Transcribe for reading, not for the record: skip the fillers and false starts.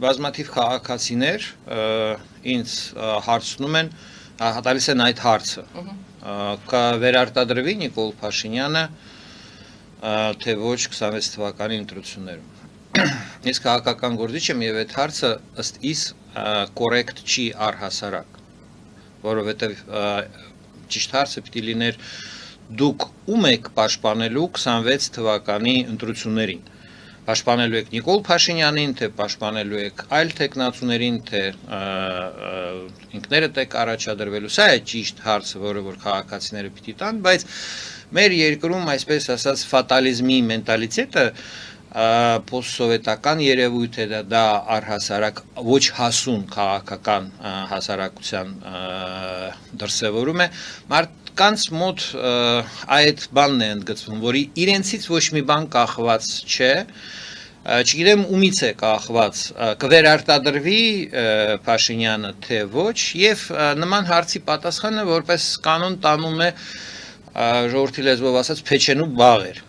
Բազմաթիվ քաղաքացիներ ինձ հարցնում են, տալիս են այդ հարցը, կվերարտադրվի Նիկոլ Փաշինյանը, թե ոչ 26 թվականի ընտրություններում։ Ես քաղաքական գործիչ եմ եւ այդ հարցը ըստ իս կոռեկտ չի առհասարակ, որովհետեւ ճիշտ հարցը պիտի լիներ դուք ում եք պաշտպանելու 26 թվականի ընտրություններին։ Պաշտպանելու եք Նիկոլ Փաշինյանին, թե պաշտպանելու եք այլ տեխնացուներին, թե ինքներդ եք առաջադրվելու։ Սա է ճիշտ հարցը, որը որ քաղաքացիները պիտի տան, բայց մեր երկրում, այսպես ասած, ֆատալիզմի մենտալիտետը պոստսովետական երևույթ է, դա առհասարակ ոչ հասուն քաղաքական հասարակության դրսևորում է, մարդկանց մոտ այդ բանն է ընդգծվում, որ իրենցից ոչ մի բան կախված չէ, չգիտեմ ումից է կախված, կվերարտադրվի Փաշինյանը թե ոչ, եւ նման հարցի պատասխանը որպես կանոն տանում է ժողովրդի լեզվով ասած փեչենու բաղեր։